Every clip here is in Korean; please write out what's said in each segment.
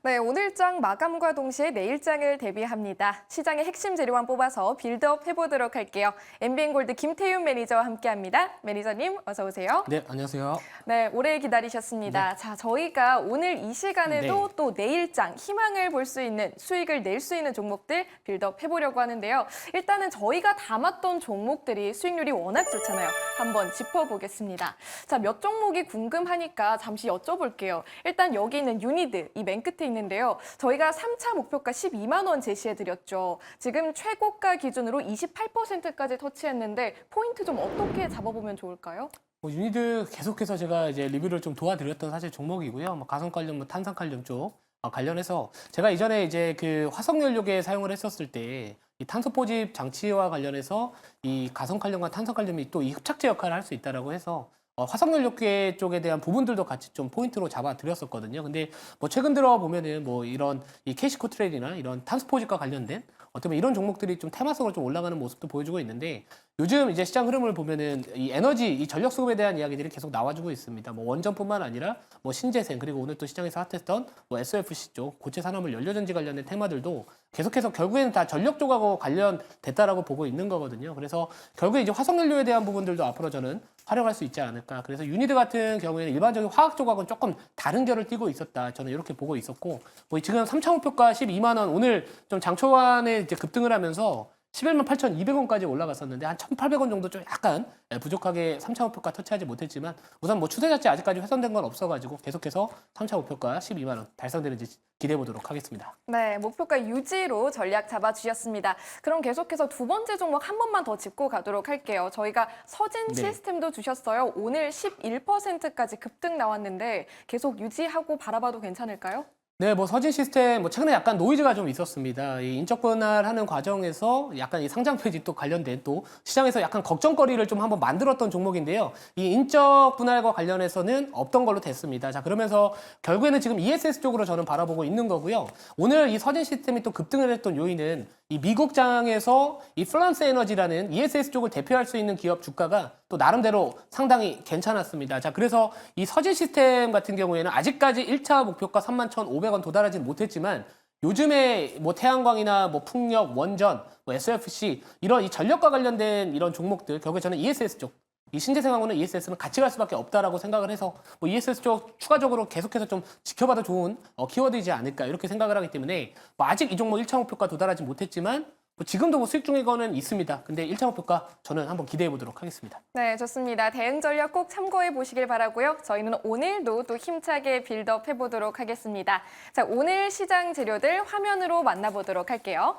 네, 오늘장 마감과 동시에 내일장을 대비합니다. 시장의 핵심 재료만 뽑아서 빌드업 해보도록 할게요. MBN골드 김태윤 매니저와 함께합니다. 매니저님 어서 오세요. 네, 안녕하세요. 네, 오래 기다리셨습니다. 네. 자, 저희가 오늘 이 시간에도 네. 또 내일장 희망을 볼 수 있는 수익을 낼 수 있는 종목들 빌드업 해보려고 하는데요. 일단은 저희가 담았던 종목들이 수익률이 워낙 좋잖아요. 한번 짚어보겠습니다. 자, 몇 종목이 궁금하니까 잠시 여쭤볼게요. 일단 여기 있는 유니드, 이 맨 끝에 있는데요. 저희가 3차 목표가 12만 원 제시해드렸죠. 지금 최고가 기준으로 28%까지 터치했는데 포인트 좀 어떻게 잡아보면 좋을까요? 유니드 계속해서 제가 이제 리뷰를 좀 도와드렸던 사실 종목이고요. 가성 관련, 탄산 관련 쪽 관련해서 제가 이전에 이제 그 화석 연료계 사용을 했었을 때 이 탄소 포집 장치와 관련해서 이 가성 관련과 탄산 관련이 또 이 흡착제 역할을 할 수 있다라고 해서 화석 연료계 쪽에 대한 부분들도 같이 좀 포인트로 잡아드렸었거든요. 근데 뭐 최근 들어 보면은 뭐 이런 이 캐시코 트레이드나 이런 탄소 포집과 관련된 어떻게 보면 이런 종목들이 좀 테마성으로 좀 올라가는 모습도 보여주고 있는데 요즘 이제 시장 흐름을 보면은 이 에너지, 이 전력 수급에 대한 이야기들이 계속 나와주고 있습니다. 뭐 원전뿐만 아니라 뭐 신재생 그리고 오늘 또 시장에서 핫했던 뭐 SOFC 쪽 고체 산화물 연료전지 관련된 테마들도 계속해서 결국에는 다 전력 쪽하고 관련됐다라고 보고 있는 거거든요. 그래서 결국에 이제 화석 연료에 대한 부분들도 앞으로 저는 활용할 수 있지 않을까. 그래서 유니드 같은 경우에는 일반적인 화학 쪽하고는 조금 다른 결을 띠고 있었다. 저는 이렇게 보고 있었고, 뭐 지금 3차 목표가 12만 원 오늘 좀 장초반에 이제 급등을 하면서 11만 8,200원까지 올라갔었는데 한 1,800원 정도 좀 약간 부족하게 3차 목표가 터치하지 못했지만 우선 뭐 추세 자체 아직까지 훼손된 건 없어가지고 계속해서 3차 목표가 12만 원 달성되는지 기대해 보도록 하겠습니다. 네, 목표가 유지로 전략 잡아주셨습니다. 그럼 계속해서 두 번째 종목 한 번만 더 짚고 가도록 할게요. 저희가 서진 네. 시스템도 주셨어요. 오늘 11%까지 급등 나왔는데 계속 유지하고 바라봐도 괜찮을까요? 네, 뭐 서진 시스템 뭐 최근에 약간 노이즈가 좀 있었습니다. 이 인적 분할하는 과정에서 약간 이 상장 폐지 또 관련된 또 시장에서 약간 걱정거리를 좀 한번 만들었던 종목인데요. 이 인적 분할과 관련해서는 없던 걸로 됐습니다. 자, 그러면서 결국에는 지금 ESS 쪽으로 저는 바라보고 있는 거고요. 오늘 이 서진 시스템이 또 급등을 했던 요인은 이 미국 장에서 이 플란스 에너지라는 ESS 쪽을 대표할 수 있는 기업 주가가 또 나름대로 상당히 괜찮았습니다. 자, 그래서 이 서진 시스템 같은 경우에는 아직까지 1차 목표가 31,500원 도달하지는 못했지만 요즘에 뭐 태양광이나 뭐 풍력, 원전, 뭐 SFC 이런 이 전력과 관련된 이런 종목들 결국에 저는 ESS 쪽 이 신재생하고는 ESS는 같이 갈 수밖에 없다라고 생각을 해서 뭐 ESS 쪽 추가적으로 계속해서 좀 지켜봐도 좋은 키워드이지 않을까 이렇게 생각을 하기 때문에 뭐 아직 이 종목 1차 목표가 도달하지 못했지만 뭐 지금도 뭐 수익 중인 거는 있습니다. 근데 1차 목표가 저는 한번 기대해 보도록 하겠습니다. 네, 좋습니다. 대응 전략 꼭 참고해 보시길 바라고요. 저희는 오늘도 또 힘차게 빌드업 해보도록 하겠습니다. 자, 오늘 시장 재료들 화면으로 만나보도록 할게요.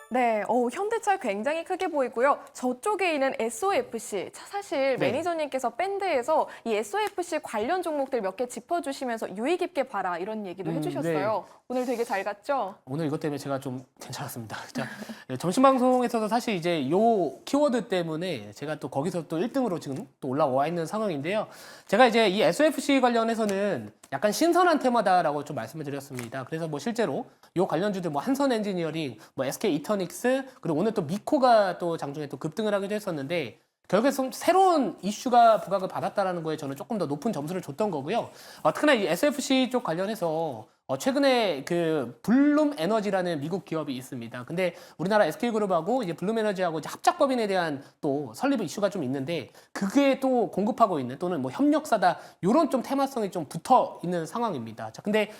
네, 현대차 굉장히 크게 보이고요. 저쪽에 있는 SOFC, 사실 네. 매니저님께서 밴드에서 이 SOFC 관련 종목들 몇 개 짚어주시면서 유의 깊게 봐라 이런 얘기도 해주셨어요. 오늘 되게 잘 갔죠? 오늘 이것 때문에 제가 좀 괜찮았습니다. 자, 점심 방송에서도 사실 이제 요 키워드 때문에 제가 또 거기서 또 1등으로 지금 또 올라와 있는 상황인데요. 제가 이제 이 SOFC 관련해서는 약간 신선한 테마다라고 좀 말씀을 드렸습니다. 그래서 뭐 실제로 요 관련주들 뭐 한선 엔지니어링, 뭐 SK 이터닉스, 그리고 오늘 또 미코가 또 장중에 또 급등을 하기도 했었는데 결국에 좀 새로운 이슈가 부각을 받았다라는 거에 저는 조금 더 높은 점수를 줬던 거고요. 특히나 이 SFC 쪽 관련해서 최근에 그 블룸 에너지라는 미국 기업이 있습니다. 근데 우리나라 SK그룹하고 이제 블룸 에너지하고 이제 합작법인에 대한 또 설립 이슈가 좀 있는데 그게 또 공급하고 있는 또는 뭐 협력사다 이런 좀 테마성이 좀 붙어 있는 상황입니다. 자, 근데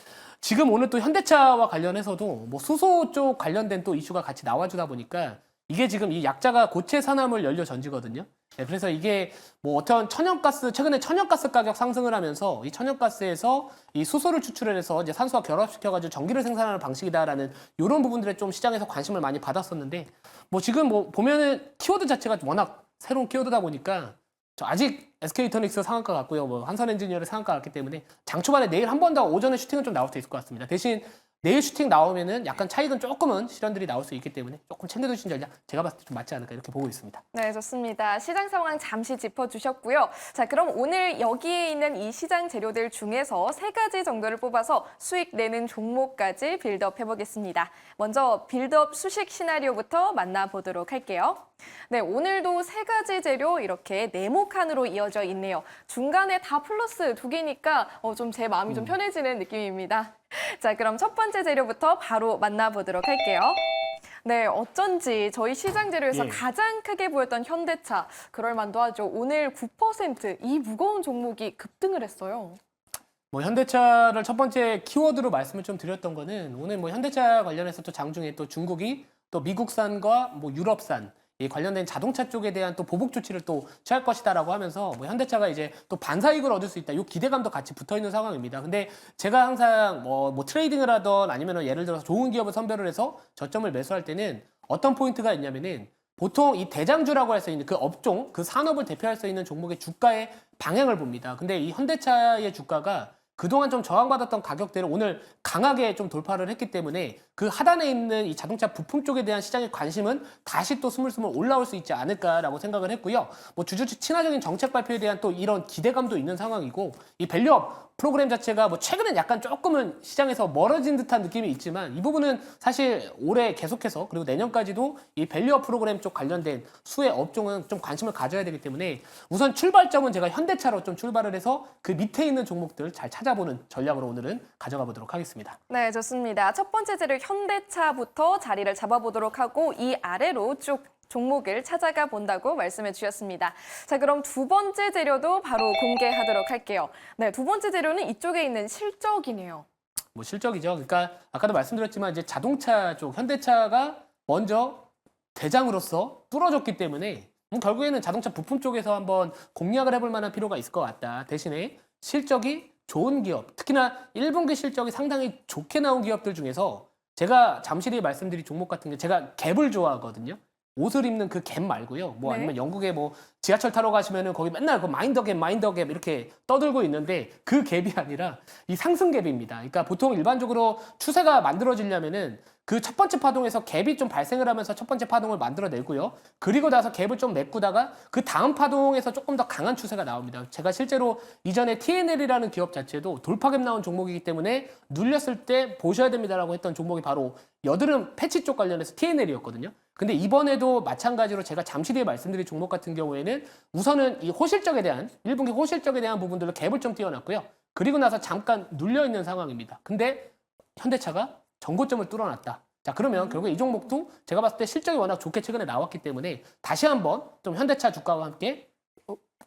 지금 오늘 또 현대차와 관련해서도 뭐 수소 쪽 관련된 또 이슈가 같이 나와주다 보니까 이게 지금 이 약자가 고체 산화물 연료 전지거든요. 네, 그래서 이게 뭐 어떤 천연가스 최근에 천연가스 가격 상승을 하면서 이 천연가스에서 이 수소를 추출을 해서 이제 산소와 결합시켜가지고 전기를 생산하는 방식이다라는 이런 부분들에 좀 시장에서 관심을 많이 받았었는데 뭐 지금 뭐 보면은 키워드 자체가 워낙 새로운 키워드다 보니까 저 아직 SK이터닉스 상한가 같고요. 뭐 한선 엔지니어의 상한가 같기 때문에 장 초반에 내일 한 번 더 오전에 슈팅은 좀 나올 수 있을 것 같습니다. 대신 내일 슈팅 나오면은 약간 차익은 조금은 실현들이 나올 수 있기 때문에 조금 챙겨두신 전략 제가 봤을 때 좀 맞지 않을까 이렇게 보고 있습니다. 네, 좋습니다. 시장 상황 잠시 짚어주셨고요. 자, 그럼 오늘 여기에 있는 이 시장 재료들 중에서 3가지 정도를 뽑아서 수익 내는 종목까지 빌드업 해보겠습니다. 먼저 빌드업 수식 시나리오부터 만나보도록 할게요. 네, 오늘도 3가지 재료 이렇게 네모칸으로 이어져 있네요. 중간에 다 플러스 2개니까 좀 제 마음이 좀 편해지는 느낌입니다. 자, 그럼 첫 번째 재료부터 바로 만나보도록 할게요. 네, 어쩐지 저희 시장 재료에서 예. 가장 크게 보였던 현대차, 그럴 만도 하죠. 오늘 9%이 무거운 종목이 급등을 했어요. 뭐 현대차를 첫 번째 키워드로 말씀을 좀 드렸던 거는 오늘 뭐 현대차 관련해서 또 장중에 또 중국이 또 미국산과 뭐 유럽산 이 관련된 자동차 쪽에 대한 또 보복 조치를 또 취할 것이다라고 하면서 뭐 현대차가 이제 또 반사이익을 얻을 수 있다. 이 기대감도 같이 붙어 있는 상황입니다. 근데 제가 항상 뭐 트레이딩을 하던 아니면 예를 들어서 좋은 기업을 선별을 해서 저점을 매수할 때는 어떤 포인트가 있냐면은 보통 이 대장주라고 할 수 있는 그 업종, 그 산업을 대표할 수 있는 종목의 주가의 방향을 봅니다. 근데 이 현대차의 주가가 그동안 좀 저항받았던 가격대를 오늘 강하게 좀 돌파를 했기 때문에 그 하단에 있는 이 자동차 부품 쪽에 대한 시장의 관심은 다시 또 스물스물 올라올 수 있지 않을까라고 생각을 했고요. 뭐 주주 친화적인 정책 발표에 대한 또 이런 기대감도 있는 상황이고 이 밸류업 프로그램 자체가 뭐 최근엔 약간 조금은 시장에서 멀어진 듯한 느낌이 있지만 이 부분은 사실 올해 계속해서 그리고 내년까지도 이 밸류업 프로그램 쪽 관련된 수혜 업종은 좀 관심을 가져야 되기 때문에 우선 출발점은 제가 현대차로 좀 출발을 해서 그 밑에 있는 종목들 잘 찾아보는 전략으로 오늘은 가져가 보도록 하겠습니다. 네, 좋습니다. 첫 번째 재료 현대차부터 자리를 잡아보도록 하고 이 아래로 쭉 종목을 찾아가 본다고 말씀해 주셨습니다. 자, 그럼 두 번째 재료도 바로 공개하도록 할게요. 네, 두 번째 재료는 이쪽에 있는 실적이네요. 뭐 실적이죠. 그러니까 아까도 말씀드렸지만 이제 자동차 쪽 현대차가 먼저 대장으로서 뚫어졌기 때문에 결국에는 자동차 부품 쪽에서 한번 공략을 해볼 만한 필요가 있을 것 같다. 대신에 실적이 좋은 기업, 특히나 1분기 실적이 상당히 좋게 나온 기업들 중에서 제가 잠시 뒤에 말씀드릴 종목 같은 게 제가 갭을 좋아하거든요. 옷을 입는 그 갭 말고요. 뭐 네. 아니면 영국에 뭐 지하철 타러 가시면은 거기 맨날 그 마인더 갭 이렇게 떠들고 있는데 그 갭이 아니라 이 상승 갭입니다. 그러니까 보통 일반적으로 추세가 만들어지려면은 그 첫 번째 파동에서 갭이 좀 발생을 하면서 첫 번째 파동을 만들어내고요. 그리고 나서 갭을 좀 메꾸다가 그 다음 파동에서 조금 더 강한 추세가 나옵니다. 제가 실제로 이전에 TNL이라는 기업 자체도 돌파갭 나온 종목이기 때문에 눌렸을 때 보셔야 됩니다라고 했던 종목이 바로 여드름 패치 쪽 관련해서 TNL이었거든요. 근데 이번에도 마찬가지로 제가 잠시 뒤에 말씀드릴 종목 같은 경우에는 우선은 이 호실적에 대한 1분기 호실적에 대한 부분들로 갭을 좀 띄워놨고요. 그리고 나서 잠깐 눌려 있는 상황입니다. 근데 현대차가 전고점을 뚫어놨다. 자, 그러면 결국 이 종목도 제가 봤을 때 실적이 워낙 좋게 최근에 나왔기 때문에 다시 한번 좀 현대차 주가와 함께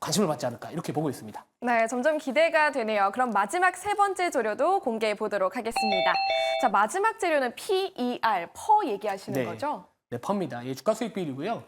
관심을 받지 않을까 이렇게 보고 있습니다. 네, 점점 기대가 되네요. 그럼 마지막 세 번째 재료도 공개해 보도록 하겠습니다. 자, 마지막 재료는 PER, 퍼 얘기하시는 네. 거죠? 네, 퍼입니다. 예, 주가 수익 비율이고요.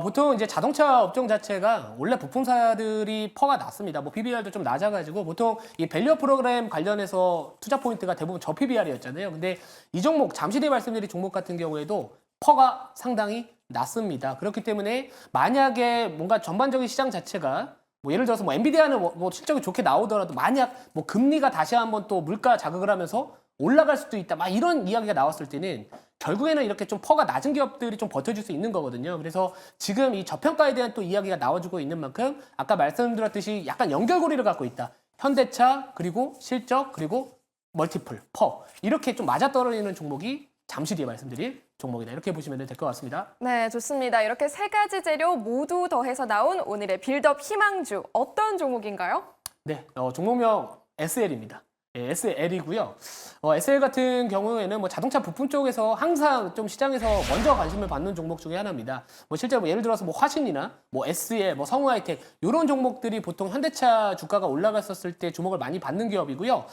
보통 이제 자동차 업종 자체가 원래 부품사들이 퍼가 낮습니다. 뭐 PBR도 좀 낮아가지고 보통 이 밸류업 프로그램 관련해서 투자 포인트가 대부분 저 PBR이었잖아요. 근데 이 종목 잠시 뒤에 말씀드릴 종목 같은 경우에도 퍼가 상당히 낮습니다. 그렇기 때문에 만약에 뭔가 전반적인 시장 자체가 뭐 예를 들어서 뭐 엔비디아는 뭐 실적이 좋게 나오더라도 만약 뭐 금리가 다시 한번 또 물가 자극을 하면서 올라갈 수도 있다. 막 이런 이야기가 나왔을 때는 결국에는 이렇게 좀 퍼가 낮은 기업들이 좀 버텨줄 수 있는 거거든요. 그래서 지금 이 저평가에 대한 또 이야기가 나와주고 있는 만큼 아까 말씀드렸듯이 약간 연결고리를 갖고 있다. 현대차 그리고 실적 그리고 멀티플 퍼 이렇게 좀 맞아떨어지는 종목이 잠시 뒤에 말씀드릴 종목이다. 이렇게 보시면 될 것 같습니다. 네, 좋습니다. 이렇게 세 가지 재료 모두 더해서 나온 오늘의 빌드업 희망주, 어떤 종목인가요? 네, 종목명 SL입니다. 예, SL이고요. SL 같은 경우에는 뭐 자동차 부품 쪽에서 항상 좀 시장에서 먼저 관심을 받는 종목 중에 하나입니다. 뭐 실제 뭐 예를 들어서 뭐 화신이나 뭐 SL, 뭐 성우하이텍 이런 종목들이 보통 현대차 주가가 올라갔었을 때 주목을 많이 받는 기업이고요.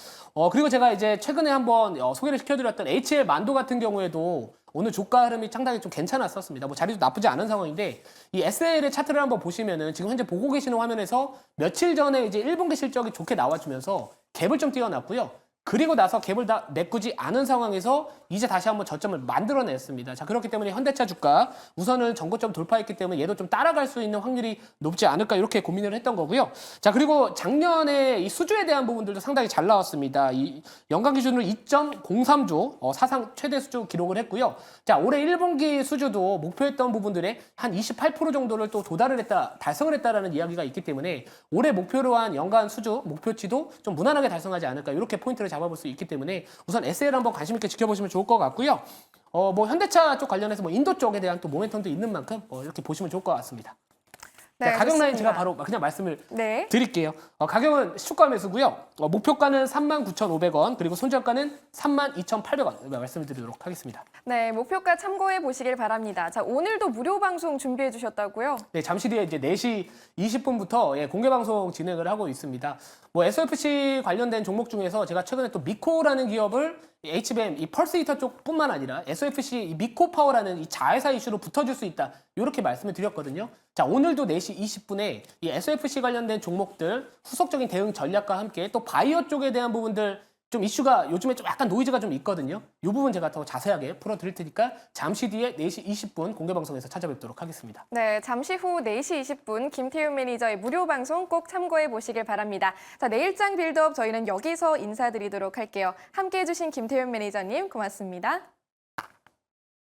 그리고 제가 이제 최근에 한번 소개를 시켜드렸던 HL 만도 같은 경우에도 오늘 주가 흐름이 상당히 좀 괜찮았었습니다. 뭐 자리도 나쁘지 않은 상황인데 이 SL의 차트를 한번 보시면은 지금 현재 보고 계시는 화면에서 며칠 전에 이제 1분기 실적이 좋게 나와주면서 갭을 좀 띄워놨고요. 그리고 나서 갭을 다 메꾸지 않은 상황에서 이제 다시 한번 저점을 만들어냈습니다. 자, 그렇기 때문에 현대차 주가 우선은 전고점 돌파했기 때문에 얘도 좀 따라갈 수 있는 확률이 높지 않을까 이렇게 고민을 했던 거고요. 자, 그리고 작년에 이 수주에 대한 부분들도 상당히 잘 나왔습니다. 이 연간 기준으로 2.03조 사상 최대 수주 기록을 했고요. 자, 올해 1분기 수주도 목표했던 부분들의 한 28% 정도를 또 달성을 했다라는 이야기가 있기 때문에 올해 목표로 한 연간 수주 목표치도 좀 무난하게 달성하지 않을까 이렇게 포인트를 잡아볼 수 있기 때문에 우선 SL 한번 관심 있게 지켜보시면 좋을 것 같고요. 뭐 현대차 쪽 관련해서 뭐 인도 쪽에 대한 또 모멘텀도 있는 만큼 이렇게 보시면 좋을 것 같습니다. 네, 자, 가격 라인 좋습니다. 제가 바로 그냥 말씀을 네. 드릴게요. 가격은 시초가 매수고요. 목표가는 39,500원, 그리고 손절가는 32,800원 말씀을 드리도록 하겠습니다. 네, 목표가 참고해 보시길 바랍니다. 자, 오늘도 무료 방송 준비해 주셨다고요? 네, 잠시 뒤에 이제 4시 20분부터 공개 방송 진행을 하고 있습니다. 뭐 SOFC 관련된 종목 중에서 제가 최근에 또 미코라는 기업을 HBM 이 펄스 히터 쪽뿐만 아니라 SOFC 이 미코 파워라는 이 자회사 이슈로 붙어줄 수 있다. 이렇게 말씀을 드렸거든요. 자, 오늘도 4시 20분에 이 SOFC 관련된 종목들 후속적인 대응 전략과 함께 또 바이오 쪽에 대한 부분들 좀 이슈가 요즘에 좀 약간 노이즈가 좀 있거든요. 이 부분 제가 더 자세하게 풀어드릴 테니까 잠시 뒤에 4시 20분 공개 방송에서 찾아뵙도록 하겠습니다. 네, 잠시 후 4시 20분 김태훈 매니저의 무료 방송 꼭 참고해 보시길 바랍니다. 자, 내일장 빌드업 저희는 여기서 인사드리도록 할게요. 함께해 주신 김태훈 매니저님 고맙습니다.